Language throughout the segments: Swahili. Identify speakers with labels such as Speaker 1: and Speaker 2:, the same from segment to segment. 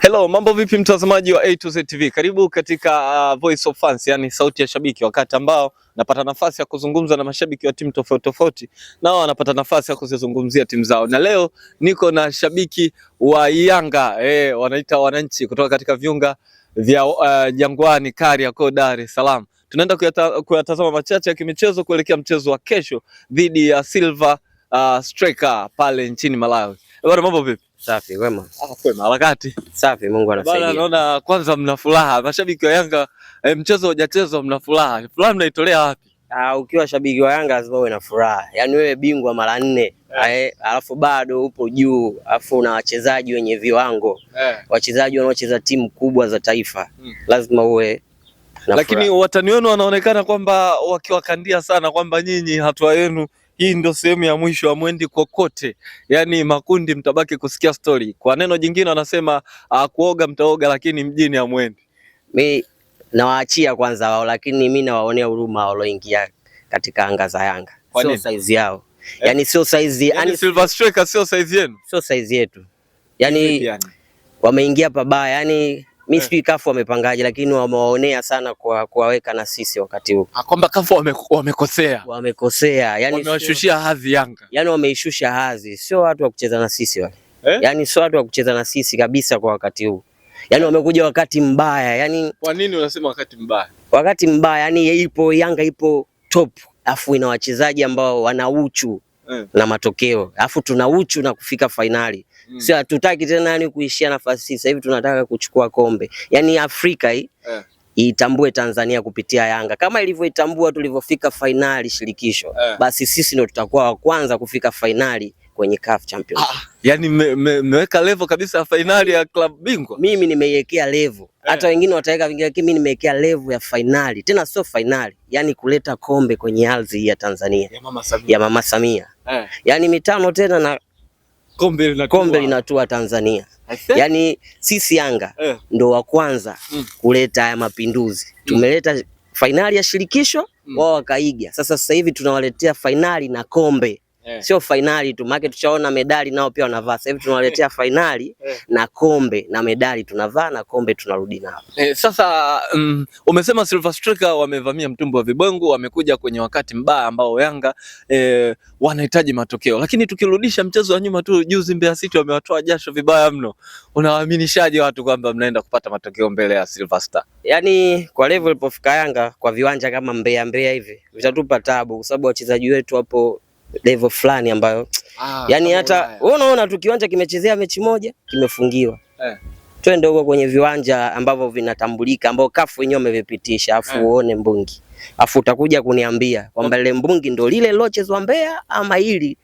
Speaker 1: Hello, mambo vipi mtazamaji wa A to Z TV? Karibu katika Voice of Fans, yani sauti ya shabiki, wakati ambao napata nafasi ya kuzungumza na mashabiki wa timu tofauti tofauti, nao wanapata nafasi ya kuzizungumzia timu zao. Na leo niko na shabiki wa Yanga, wanaita wananchi kutoka katika viunga vya Jangwani, Kariakoo, Dar es Salaam. Tunaenda kuyatazama machache ya kimichezo kuelekea mchezo wa kesho dhidi ya Silver Striker pale nchini Malawi. Bwana, mambo vipi?
Speaker 2: Safi, kwema.
Speaker 1: Kwema, harakati.
Speaker 2: Safi, Mungu anasaidia.
Speaker 1: Bwana, naona kwanza mna furaha. Mashabiki wa Yanga mchezo hujachezwa mna furaha. Furaha mnaitolea wapi?
Speaker 2: Ukiwa shabiki wa Yanga lazima uwe na furaha. Yaani wewe bingwa mara 4, alafu bado upo juu, alafu na wachezaji wenye viwango. Wachezaji wanaocheza timu kubwa za taifa. Lazima uwe na
Speaker 1: lakini
Speaker 2: furaha.
Speaker 1: Watani wenu wanaonekana kwamba wakiwakandia sana kwamba nyinyi hatua yenu hii ndio sehemu ya mwisho, amwendi kokote. Yaani makundi mtabaki kusikia story. Kwa neno jingine wanasema kuoga mtaoga lakini mjini amwendi.
Speaker 2: Mimi nawaachia kwanza wao, lakini mimi nawaonea huruma walioingia katika anga za Yanga. Sio size yao. Yaani sio size,
Speaker 1: yani Silver Striker sio size yenu.
Speaker 2: Sio size yetu. Yaani wameingia pabaya. Yaani mimi sijui kafu wamepangaje, lakini wamewaonea sana kwa kuwaweka na sisi wakati huu.
Speaker 1: Kwamba kafu wamekosea.
Speaker 2: Wamekosea. Yaani
Speaker 1: wamewashushia hadhi Yanga.
Speaker 2: Yaani wameishusha hadhi. Sio watu wa kucheza na sisi wale. Yaani sio watu wa kucheza na sisi kabisa kwa wakati huu. Yaani wamekuja wakati mbaya. Yaani
Speaker 1: kwa nini unasema wakati mbaya?
Speaker 2: Wakati mbaya, yaani Yanga ipo top, afu ina wachezaji ambao wana uchu na matokeo. Afu tuna uchu na kufika finali. Sio hatutaki tena yani kuishia nafasi. Sasa hivi tunataka kuchukua kombe. Yaani Afrika hii itambue Tanzania kupitia Yanga. Kama ilivyoitambua tulivyofika finali shirikisho. Basi sisi ndio tutakuwa wa kwanza kufika finali kwenye CAF Champions.
Speaker 1: Yaani mmeweka level kabisa ya finali ya club bingwa.
Speaker 2: Mimi nimeiwekea level. Hata wengine wataweka vingine, lakini mimi nimewekea level ya finali. Tena sio finali, yani kuleta kombe kwenye ardhi ya Tanzania. Ya Mama Samia. Yaani mitano tena na kombe linatua Tanzania. Yaani sisi Yanga ndo wa kwanza kuleta haya mapinduzi. Tumeleta finali ya shirikisho, wao wakaiga. Sasa hivi tunawaletea finali na kombe. Sio finali tu, maana tushaona medali nao pia wanavaa. Sasa hivi tunawaletea finali na kombe, na medali tunavaa na kombe tunarudi nao.
Speaker 1: Sasa umesema Silver Striker wamevamia mtumbo wa vibwengu, wamekuja kwenye wakati mbaya ambao Yanga wanahitaji matokeo. Lakini tukirudisha mchezo wa nyuma tu, juzi Mbeya City wamewatoa jasho vibaya mno. Unawaaminishaje watu kwamba mnaenda kupata matokeo mbele ya Silver Star?
Speaker 2: Yaani kwa level ilipofika Yanga kwa viwanja kama Mbeya hivi vitatupa tabu, kwa sababu wachezaji wetu hapo level fulani ambayo yani hata wewe unaona tu kiwanja kimechezea mechi moja kimefungiwa. Twende huko kwenye viwanja ambavyo vinatambulika, ambao kafu wenyewe wamevipitisha, afu uone mbungi, afu utakuja kuniambia kwamba ile mbungi ndo lile lilochezwa Mbeya ama ili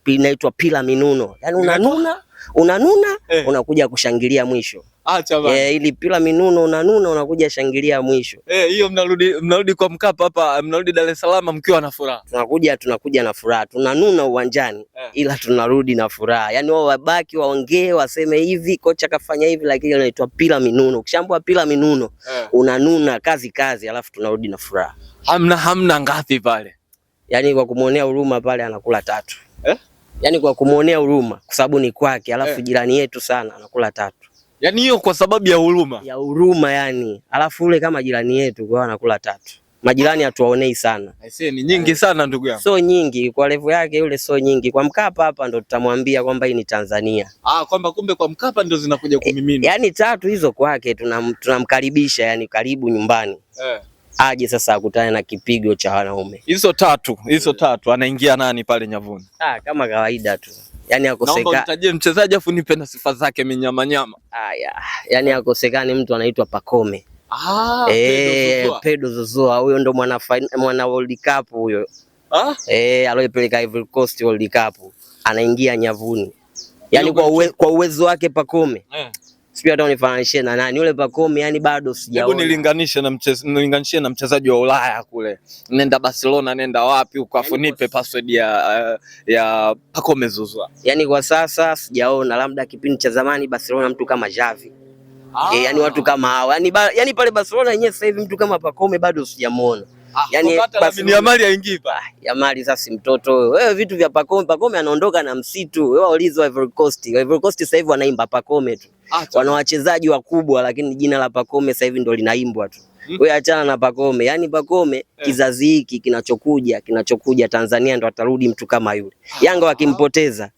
Speaker 2: inaitwa pila minuno. Yani unanuna unakuja kushangilia mwisho. Acha bana. Ili pila minuno unanuna unakuja shangilia mwisho.
Speaker 1: Hiyo mnarudi kwa Mkapa hapa, mnarudi Dar es Salaam mkiwa na furaha.
Speaker 2: Tunakuja na furaha. Tunanuna uwanjani ila tunarudi na furaha. Yaani wao wabaki waongee waseme hivi kocha kafanya hivi, lakini inaitwa pila minuno. Ukishambua pila minuno unanuna kazi alafu tunarudi na furaha. Hamna ngapi pale. Yaani kwa kumuonea huruma pale anakula 3. Yaani kwa kumuonea huruma kwa sababu ni kwake, alafu jirani yetu sana anakula 3.
Speaker 1: Yaani hiyo kwa sababu ya huruma.
Speaker 2: Ya huruma yani. Alafu ule kama jirani yetu kwa anakula 3. Majirani hatuwaonei sana.
Speaker 1: Aisee, ni nyingi sana ndugu yangu.
Speaker 2: So nyingi kwa level yake yule, so nyingi. Kwa Mkapa hapa ndo tutamwambia kwamba hii ni Tanzania.
Speaker 1: Kwamba kumbe kwa Mkapa ndo zinakuja kumimina.
Speaker 2: Yaani 3 hizo kwake tunamkaribisha yani karibu nyumbani. Aje sasa akutane na kipigo cha wanaume.
Speaker 1: Hizo tatu anaingia nani pale nyavuni?
Speaker 2: Kama kawaida tu. Yaani akoseka.
Speaker 1: Naomba nitajie mchezaji afu nipe na sifa zake minyama.
Speaker 2: Yaani akosekani mtu anaitwa Pacome. Pedro Zozoa, huyo ndo mwana World Cup huyo. Aliyepeleka Ivory Coast World Cup. Anaingia nyavuni. Yaani kwa uwezo wake Pacome. Sipia hata unifananishie na nani yule Pacome, yani bado sijaona.
Speaker 1: Hebu nilinganishie na mchezaji wa Ulaya kule. Nenda Barcelona, nenda wapi huko, afu nipe password ya Pacome Zouzoua.
Speaker 2: Yani kwa sasa sijaona, labda kipindi cha zamani Barcelona mtu kama Xavi. Yani watu kama hao. Yani pale Barcelona yenyewe sasa hivi mtu kama Pacome bado sijamuona.
Speaker 1: Yani basi Yamal haingii pa.
Speaker 2: Yamal sasa si mtoto. Wewe vitu vya Pacome anaondoka na msitu. Wewe ulizo Ivory Coast. Ivory Coast sasa hivi wanaimba Pacome tu. Wana wachezaji wakubwa, lakini jina la Pacome sasa hivi ndo linaimbwa tu. Wewe achana na Pacome. Yaani Pacome kizazi hiki kinachokuja Tanzania ndo atarudi mtu kama yule. Yanga wakimpoteza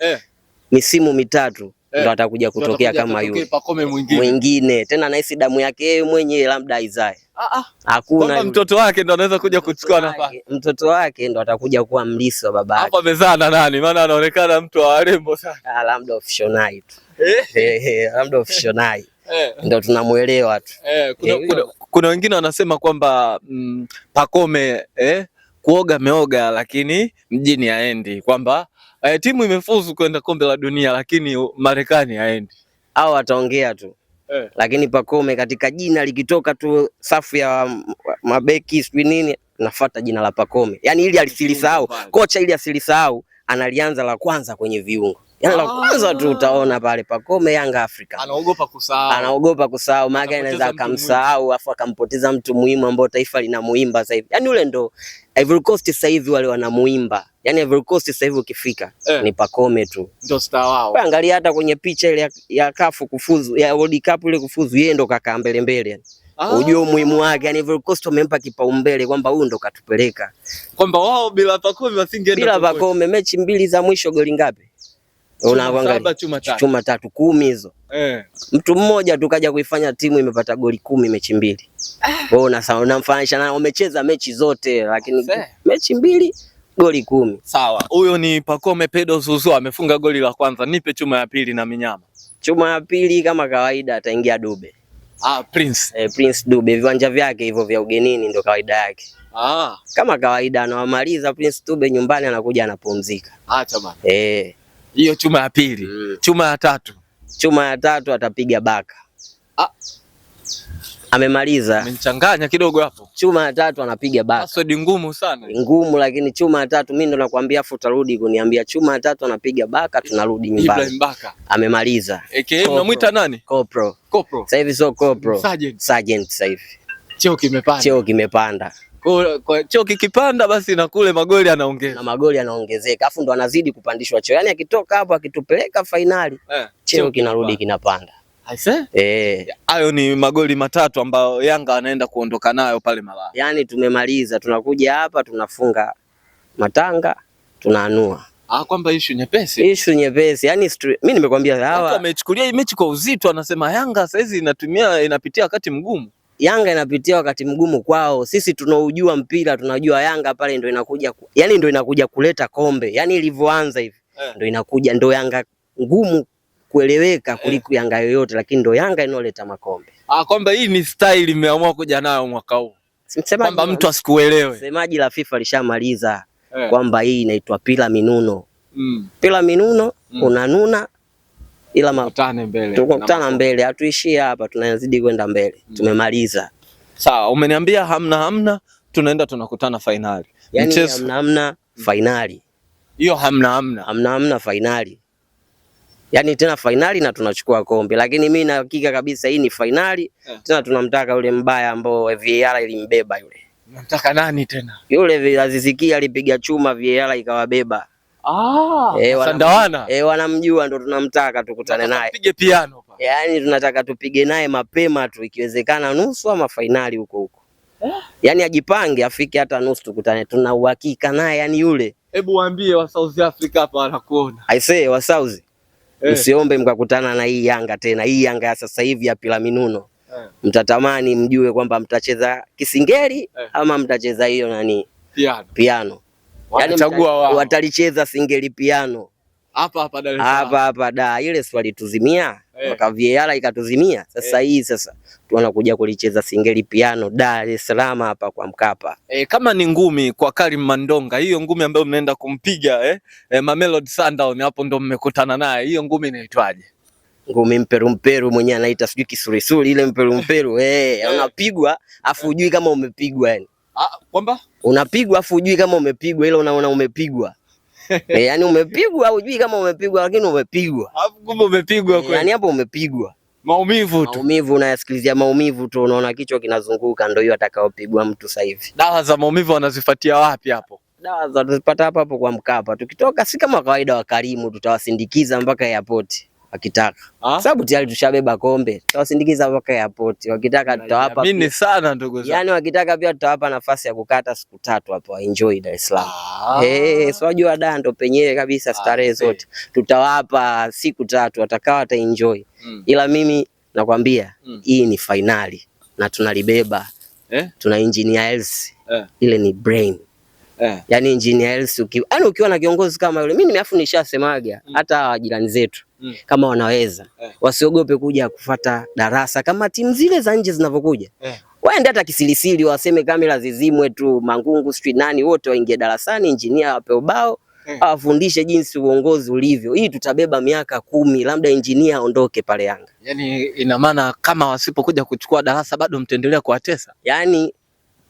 Speaker 2: misimu mitatu ndo atakuja kutokea kama yule.
Speaker 1: Pacome mwingine.
Speaker 2: Tena nahisi damu yake yeye mwenyewe labda aizae. Hakuna
Speaker 1: mtoto wake ndo anaweza kuja kuchukua nafasi.
Speaker 2: Mtoto wake ndo atakuja kuwa mlisi wa baba yake.
Speaker 1: Hapa amezaa na nani? Maana anaonekana mtu wa warembo sana.
Speaker 2: Labda official tu. Labda official ndo tunamuelewa tu.
Speaker 1: Kuna wengine wanasema kwamba Pacome kuoga meoga lakini mjini haendi, kwamba timu imefuzu kwenda kombe la dunia lakini Marekani haendi.
Speaker 2: Au ataongea tu. Lakini Pacome katika jina likitoka tu safu ya mabeki sijui nini nafuata jina la Pacome. Yaani ili asilisahau, kocha ili asilisahau analianza la kwanza kwenye viungo. Yaani la kwanza tu utaona pale Pacome Yanga Afrika. Anaogopa kusahau, maana anaweza akamsahau afu akampoteza mtu muhimu ambao taifa linamuimba sasa hivi. Yaani ule ndo Ivory Coast sasa hivi wale wanamuimba. Yaani Ivory Coast sasa hivi ukifika ni Pacome tu.
Speaker 1: Ndio star wao.
Speaker 2: Angalia hata kwenye picha ile ya CAF kufuzu, ya World Cup ile kufuzu, yeye ndo kakaa mbele yani. Unajua umuhimu wake, yani Ivory Coast wamempa kipaumbele kwamba huyu ndo katupeleka.
Speaker 1: Kwamba wao bila Pacome wasingeenda.
Speaker 2: Bila Pacome mechi mbili za mwisho goli ngapi? Unaangalia chuma tatu 10 hizo. Mtu mmoja tu kaja kuifanya timu imepata goli 10 mechi mbili. Wewe unamfananisha na wamecheza mechi zote lakini mechi mbili goli 10.
Speaker 1: Sawa. Huyo ni Pacome Pedro Zouzoua amefunga goli la kwanza. Nipe chuma ya pili na minyama.
Speaker 2: Chuma ya pili kama kawaida ataingia Dube.
Speaker 1: Prince.
Speaker 2: Prince Dube, viwanja vyake hivyo vya ugenini ndo kawaida yake. Kama kawaida anawamaliza Prince Dube nyumbani anakuja anapumzika.
Speaker 1: Acha bana. Hiyo chuma ya pili. Chuma ya tatu.
Speaker 2: Chuma ya tatu atapiga Baka. Amemaliza.
Speaker 1: Amenichanganya kidogo hapo.
Speaker 2: Chuma ya tatu anapiga Baka.
Speaker 1: Password ngumu sana.
Speaker 2: Ngumu, lakini chuma ya tatu mimi ndo nakwambia, afu utarudi kuniambia chuma ya tatu anapiga Baka, tunarudi nyumbani.
Speaker 1: Ibrahim Baka.
Speaker 2: Amemaliza.
Speaker 1: Mnamuita nani?
Speaker 2: Kopro.
Speaker 1: Sasa
Speaker 2: hivi sio Kopro. Sergeant sasa hivi. Cheo kimepanda.
Speaker 1: Kwa cheo kikipanda basi na kule magoli anaongeza.
Speaker 2: Na magoli yanaongezeka. Afu ndo anazidi kupandishwa cheo. Yaani akitoka hapo akitupeleka finali, cheo kinarudi kinapanda. Hayo ni magoli matatu ambayo Yanga anaenda kuondoka nayo pale Malawi. Yaani tumemaliza, tunakuja hapa tunafunga Matanga, tunaanua.
Speaker 1: Kwamba issue nyepesi.
Speaker 2: Issue nyepesi. Yaani mimi nimekwambia hawa
Speaker 1: wamechukulia hii mechi kwa uzito, anasema Yanga saizi inapitia wakati mgumu.
Speaker 2: Yanga inapitia wakati mgumu kwao. Sisi tunaujua mpira, tunajua Yanga pale ndo inakuja ndo inakuja kuleta kombe. Yaani ilivyoanza hivi ndo inakuja, ndo Yanga ngumu kueleweka kuliko Yanga yoyote, lakini ndo Yanga inoleta makombe.
Speaker 1: Kwamba hii ni style imeamua kuja nayo mwaka huu. Kwamba mtu asikuelewe.
Speaker 2: Semaji la FIFA lishamaliza kwamba hii inaitwa pila minuno. Pila minuno unanuna ila tukutana mbele, hatuishii hapa, tunazidi kwenda mbele. Tumemaliza.
Speaker 1: Sawa, umeniambia hamna tunaenda tunakutana finali.
Speaker 2: Yaani hamna finali.
Speaker 1: Hiyo hamna
Speaker 2: finali. Yaani tena finali na tunachukua kombe, lakini mimi na hakika kabisa hii ni finali. Tena tunamtaka yule mbaya ambao VAR ilimbeba yule.
Speaker 1: Unamtaka nani tena?
Speaker 2: Yule Aziz Ki alipiga chuma VAR ikawabeba.
Speaker 1: Sandawana.
Speaker 2: Wanamjua, ndo tunamtaka tukutane naye.
Speaker 1: Tupige piano pa.
Speaker 2: Yaani tunataka tupige naye mapema tu, ikiwezekana nusu ama finali huko. Yaani ajipange afike hata nusu tukutane. Tuna uhakika naye yani yule.
Speaker 1: Hebu waambie wa South Africa hapa wanakuona.
Speaker 2: I say wa South. Msiombe mkakutana na hii Yanga tena. Hii Yanga ya sasa hivi ya pila minuno. Mtatamani mjue kwamba mtacheza kisingeli ama mtacheza hiyo nani? Piano. Yaani watalicheza singeli piano.
Speaker 1: Hapa Dar es Salaam.
Speaker 2: Hapa da. Ile swali tuzimia. Waka VAR ikatuzimia. Sasa hii tunakuja kulicheza singeli piano Dar es Salaam hapa kwa Mkapa.
Speaker 1: Kama ni ngumi kwa Karim Mandonga, hiyo ngumi ambayo mnaenda kumpiga Mamelodi Sundowns, hapo ndo mmekutana naye. Hiyo ngumi inaitwaje?
Speaker 2: Ngumi mperu mwenyewe anaita sijui kisurisuri ile mperu. Unapigwa afu hujui kama umepigwa yani.
Speaker 1: Kwamba
Speaker 2: unapigwa afu hujui kama umepigwa, ile unaona umepigwa. Yaani umepigwa au hujui kama umepigwa, lakini umepigwa.
Speaker 1: Hapo kumbe umepigwa kweli.
Speaker 2: Yaani hapo umepigwa.
Speaker 1: Maumivu
Speaker 2: unayasikilizia maumivu tu, unaona kichwa kinazunguka, ndio hiyo atakaopigwa mtu sasa hivi.
Speaker 1: Dawa za maumivu wanazifuatia wapi hapo?
Speaker 2: Dawa za tuzipata hapo kwa Mkapa. Tukitoka si kama kawaida wa Karimu, tutawasindikiza mpaka airport. wakitaka. Sababu tayari tushabeba kombe. Tutawasindikiza mpaka airport. Wakitaka tutawapa.
Speaker 1: Mimi sana ndugu zangu.
Speaker 2: Yaani wakitaka pia tutawapa nafasi ya kukata siku 3 hapo enjoy Dar es Salaam. So wajua da ndo penyewe kabisa starehe zote. Tutawapa siku 3 watakao wataenjoy. Ila mimi nakwambia hii ni finali na tunalibeba. Tuna engineer Hersi. Ile ni brain. Yaani engineer Hersi ukiwa na kiongozi kama yule, mimi afu nishasemaga hata jirani zetu kama wanaweza wasiogope kuja kufuata darasa kama timu zile za nje zinavyokuja. Waende hata kisilisili waseme kamera zizimwe tu, Mangungu street nani wote waingie darasani, engineer ape ubao awafundishe jinsi uongozi ulivyo. Hii tutabeba miaka 10, labda engineer aondoke pale Yanga.
Speaker 1: Yaani ina maana kama wasipokuja kuchukua darasa bado mtaendelea kuwatesa?
Speaker 2: Yaani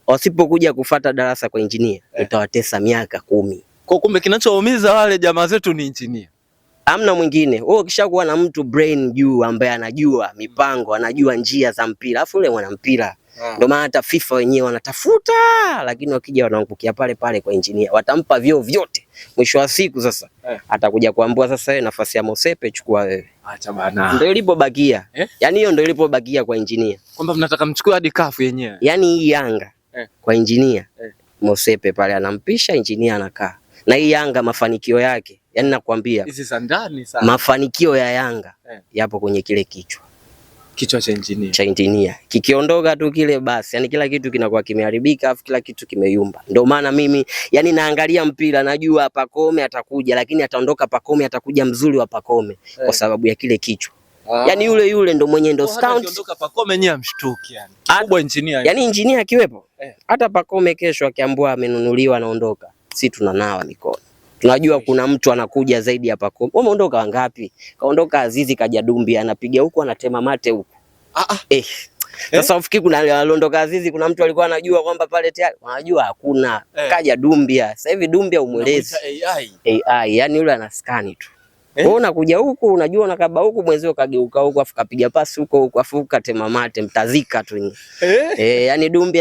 Speaker 2: wasipokuja kufuata darasa kwa engineer tutawatesa miaka 10.
Speaker 1: Kwa kumbe kinachoumiza wale jamaa zetu ni engineer.
Speaker 2: Hamna mwingine. Wewe ukishakuwa na mtu brain juu ambaye anajua mipango, anajua njia za mpira, afu yule mwana mpira. Ndio maana hata FIFA wenyewe wanatafuta, lakini wakija wanaangukia pale pale kwa engineer. Watampa vyeo vyote. Mwisho wa siku sasa atakuja kuambua sasa wewe nafasi ya Mosepe chukua wewe.
Speaker 1: Acha bana.
Speaker 2: Ndio ilipobakia. Yaani hiyo ndio ilipobakia kwa engineer.
Speaker 1: Kwamba mnataka mchukue hadi kafu yenyewe.
Speaker 2: Yaani hii Yanga kwa engineer Mosepe pale anampisha, engineer anakaa. Na hii Yanga mafanikio yake, yani nakwambia
Speaker 1: hizi za ndani sana.
Speaker 2: Mafanikio ya Yanga yapo kwenye kile kichwa
Speaker 1: cha engineer.
Speaker 2: Cha engineer. Kikiondoka tu kile basi, yani kila kitu kinakuwa kimeharibika, afu kila kitu kimeyumba. Ndio maana mimi yani naangalia mpira najua Pacome atakuja, lakini ataondoka Pacome atakuja mzuri wa Pacome kwa sababu ya kile kichwa. Yani yule ndo mwenye ndo scout.
Speaker 1: Akiondoka Pacome nyewe amshtuki yani. Kubwa engineer.
Speaker 2: Yani engineer akiwepo hata Pacome kesho akiambua amenunuliwa anaondoka, si tunanawa mikono. Tunajua kuna mtu anakuja zaidi ya Pacome. Wewe umeondoka wangapi? Kaondoka Azizi kaja Dumbi anapiga huko anatema mate huko. Sasa ufikiri kuna aliondoka Azizi kuna mtu alikuwa anajua kwamba pale tayari? Wanajua hakuna. Kaja Dumbia. Sasa hivi Dumbia umwelezi. AI yani yule anaskani tu. Wewe unakuja huku unajua unakaba huku mwenzio kageuka huku afu kapiga pasi huko afu katema mate mtazika tu. Yani Dumbia